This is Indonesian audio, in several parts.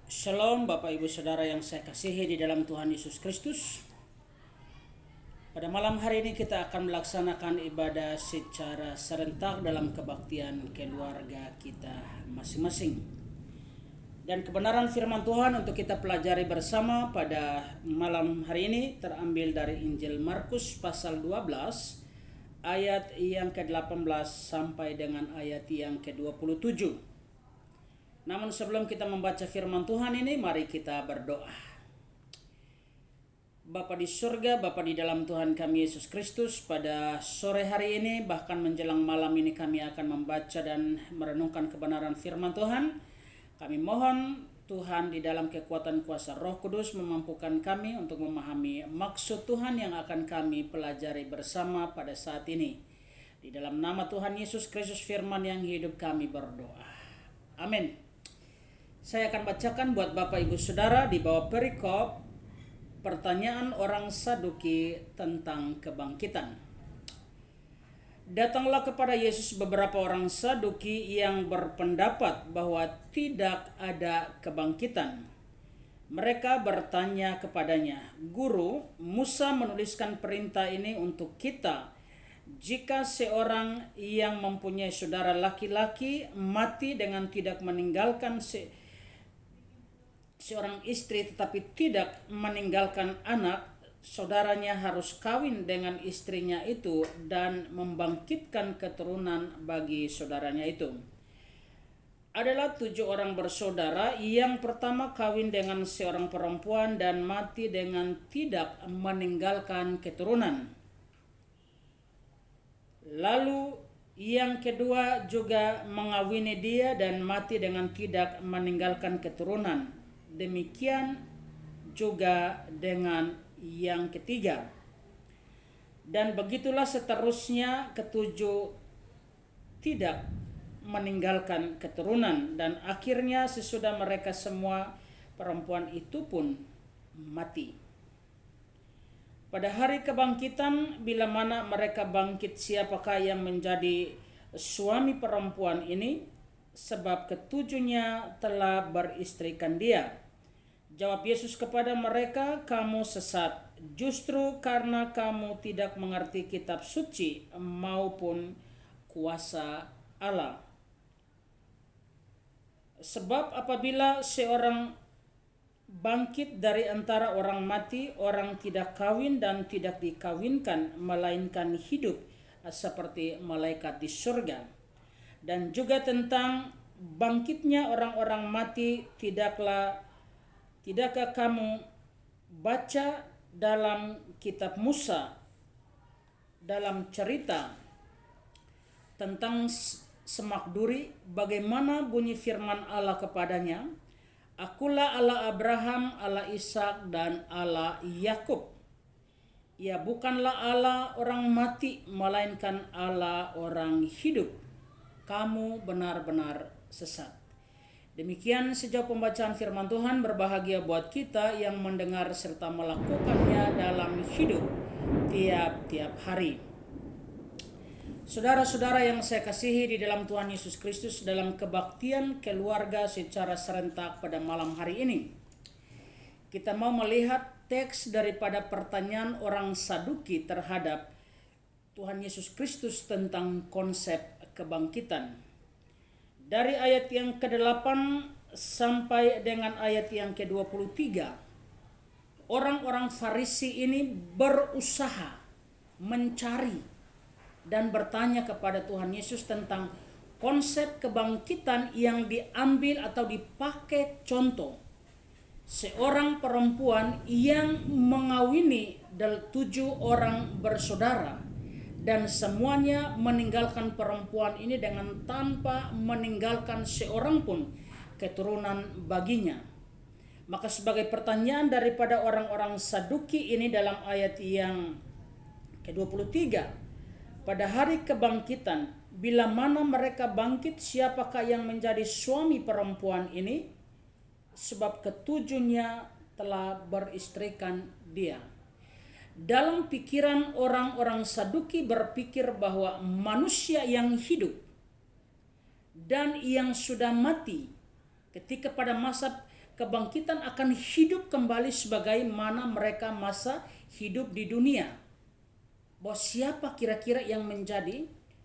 Shalom Bapak Ibu Saudara yang saya kasihi di dalam Tuhan Yesus Kristus. Pada malam hari ini kita akan melaksanakan ibadah secara serentak dalam kebaktian keluarga kita masing-masing. Dan kebenaran firman Tuhan untuk kita pelajari bersama pada malam hari ini terambil dari Injil Markus pasal 12 ayat yang ke-18 sampai dengan ayat yang ke-27. Namun sebelum kita membaca firman Tuhan ini, mari kita berdoa. Bapa di surga, Bapa di dalam Tuhan kami Yesus Kristus, pada sore hari ini bahkan menjelang malam ini kami akan membaca dan merenungkan kebenaran firman Tuhan. Kami mohon Tuhan di dalam kekuatan kuasa Roh Kudus memampukan kami untuk memahami maksud Tuhan yang akan kami pelajari bersama pada saat ini. Di dalam nama Tuhan Yesus Kristus firman yang hidup kami berdoa. Amin. Saya akan bacakan buat Bapak Ibu Saudara di bawah perikop pertanyaan orang Saduki tentang kebangkitan. Datanglah kepada Yesus beberapa orang Saduki yang berpendapat bahwa tidak ada kebangkitan. Mereka bertanya kepadanya, "Guru, Musa menuliskan perintah ini untuk kita. Jika seorang yang mempunyai saudara laki-laki mati dengan tidak meninggalkan seorang istri tetapi tidak meninggalkan anak, saudaranya harus kawin dengan istrinya itu dan membangkitkan keturunan bagi saudaranya itu." Adalah 7 orang bersaudara. Yang pertama kawin dengan seorang perempuan dan mati dengan tidak meninggalkan keturunan. Lalu yang kedua juga mengawini dia dan mati dengan tidak meninggalkan keturunan. Demikian juga dengan yang ketiga. Dan begitulah seterusnya, ketujuh tidak meninggalkan keturunan. Dan akhirnya sesudah mereka semua, perempuan itu pun mati. Pada hari kebangkitan, bila mana mereka bangkit, siapakah yang menjadi suami perempuan ini? Sebab ketujuhnya telah beristrikan dia. Jawab Yesus kepada mereka, "Kamu sesat, justru karena kamu tidak mengerti kitab suci maupun kuasa Allah. Sebab apabila seorang bangkit dari antara orang mati, orang tidak kawin dan tidak dikawinkan, melainkan hidup seperti malaikat di surga. Dan juga tentang bangkitnya orang-orang mati, tidakkah kamu baca dalam kitab Musa, dalam cerita tentang semak duri, bagaimana bunyi firman Allah kepadanya, 'Akulah Allah Abraham, Allah Ishak dan Allah Yakub.' Ia bukanlah Allah orang mati, melainkan Allah orang hidup. Kamu benar-benar sesat." Demikian sejauh pembacaan firman Tuhan. Berbahagia buat kita yang mendengar serta melakukannya dalam hidup tiap-tiap hari. Saudara-saudara yang saya kasihi di dalam Tuhan Yesus Kristus, dalam kebaktian keluarga secara serentak pada malam hari ini, kita mau melihat teks daripada pertanyaan orang Saduki terhadap Tuhan Yesus Kristus tentang konsep kebangkitan. Dari ayat yang ke-8 sampai dengan ayat yang ke-23, orang-orang Farisi ini berusaha mencari dan bertanya kepada Tuhan Yesus tentang konsep kebangkitan yang diambil atau dipakai contoh seorang perempuan yang mengawini 7 orang bersaudara, dan semuanya meninggalkan perempuan ini dengan tanpa meninggalkan seorang pun keturunan baginya. Maka sebagai pertanyaan daripada orang-orang Saduki ini dalam ayat yang ke-23, pada hari kebangkitan, bila mana mereka bangkit, siapakah yang menjadi suami perempuan ini? Sebab ketujuhnya telah beristrikan dia. Dalam pikiran orang-orang Saduki berpikir bahwa manusia yang hidup dan yang sudah mati ketika pada masa kebangkitan akan hidup kembali sebagaimana mereka masa hidup di dunia. Bahwa siapa kira-kira yang menjadi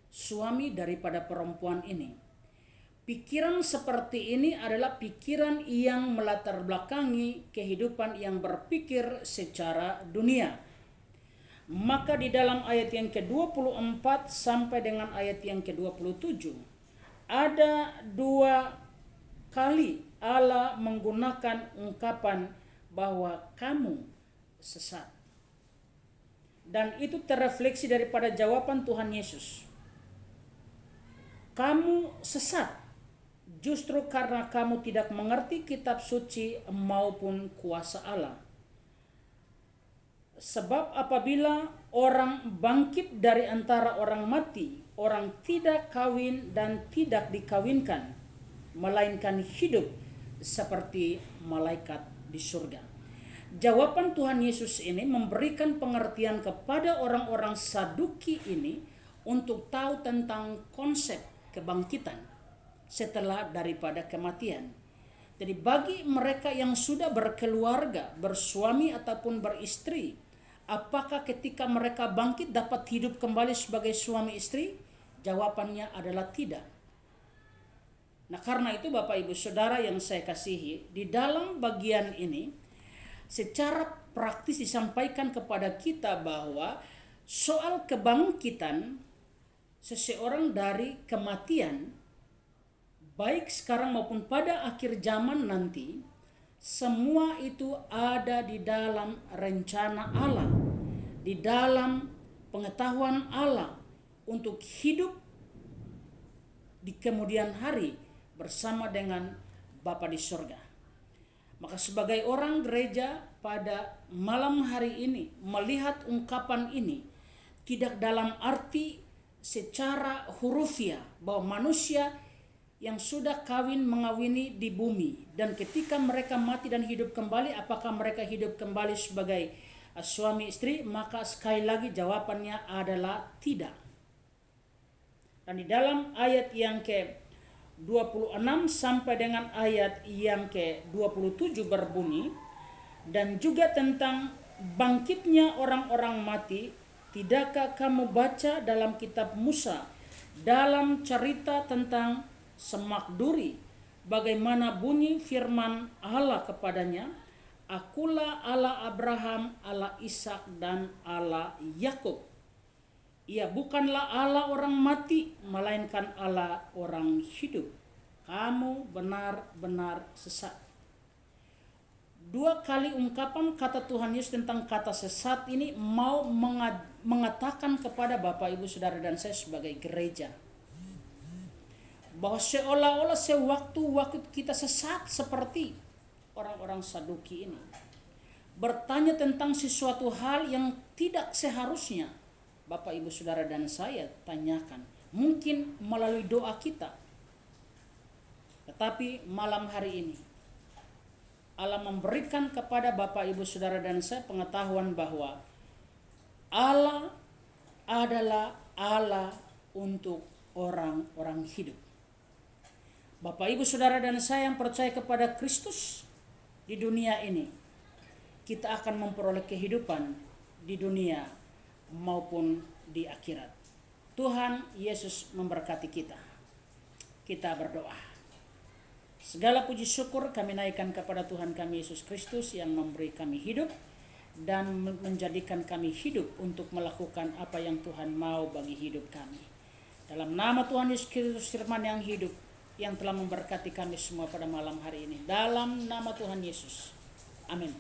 suami daripada perempuan ini? Pikiran seperti ini adalah pikiran yang melatar belakangi kehidupan yang berpikir secara dunia. Maka di dalam ayat yang ke-24 sampai dengan ayat yang ke-27 ada 2 kali Allah menggunakan ungkapan bahwa kamu sesat. Dan itu terrefleksi daripada jawaban Tuhan Yesus. Kamu sesat justru karena kamu tidak mengerti kitab suci maupun kuasa Allah. Sebab apabila orang bangkit dari antara orang mati, orang tidak kawin dan tidak dikawinkan, melainkan hidup seperti malaikat di surga. Jawaban Tuhan Yesus ini memberikan pengertian kepada orang-orang Saduki ini untuk tahu tentang konsep kebangkitan setelah daripada kematian. Jadi bagi mereka yang sudah berkeluarga, bersuami ataupun beristri, apakah ketika mereka bangkit dapat hidup kembali sebagai suami istri? Jawabannya adalah tidak. Nah, karena itu Bapak Ibu Saudara yang saya kasihi, di dalam bagian ini secara praktis disampaikan kepada kita bahwa soal kebangkitan seseorang dari kematian, baik sekarang maupun pada akhir zaman nanti, semua itu ada di dalam rencana Allah, di dalam pengetahuan Allah untuk hidup di kemudian hari bersama dengan Bapa di surga. Maka sebagai orang gereja pada malam hari ini melihat ungkapan ini tidak dalam arti secara hurufiah bahwa manusia yang sudah kawin mengawini di bumi dan ketika mereka mati dan hidup kembali, apakah mereka hidup kembali sebagai suami istri? Maka sekali lagi jawabannya adalah tidak. Dan di dalam ayat yang ke-26 sampai dengan ayat yang ke-27 berbunyi, dan juga tentang bangkitnya orang-orang mati, tidakkah kamu baca dalam kitab Musa dalam cerita tentang semak duri, bagaimana bunyi firman Allah kepadanya, Akulah Allah Abraham, Allah Ishak dan Allah Yakub. Ia bukanlah Allah orang mati, melainkan Allah orang hidup. Kamu benar-benar sesat. 2 kali ungkapan kata Tuhan Yesus tentang kata sesat ini mau mengatakan kepada Bapak Ibu Saudara dan saya sebagai gereja bahwa seolah-olah sewaktu-waktu kita sesat seperti orang-orang Saduki ini, bertanya tentang sesuatu hal yang tidak seharusnya Bapak Ibu Saudara dan saya tanyakan, mungkin melalui doa kita. Tetapi malam hari ini Allah memberikan kepada Bapak Ibu Saudara dan saya pengetahuan bahwa Allah adalah Allah untuk orang-orang hidup. Bapak Ibu Saudara dan saya yang percaya kepada Kristus di dunia ini, kita akan memperoleh kehidupan di dunia maupun di akhirat. Tuhan Yesus memberkati kita. Kita berdoa. Segala puji syukur kami naikkan kepada Tuhan kami Yesus Kristus yang memberi kami hidup dan menjadikan kami hidup untuk melakukan apa yang Tuhan mau bagi hidup kami. Dalam nama Tuhan Yesus Kristus firman yang hidup, yang telah memberkati kami semua pada malam hari ini. Dalam nama Tuhan Yesus. Amin.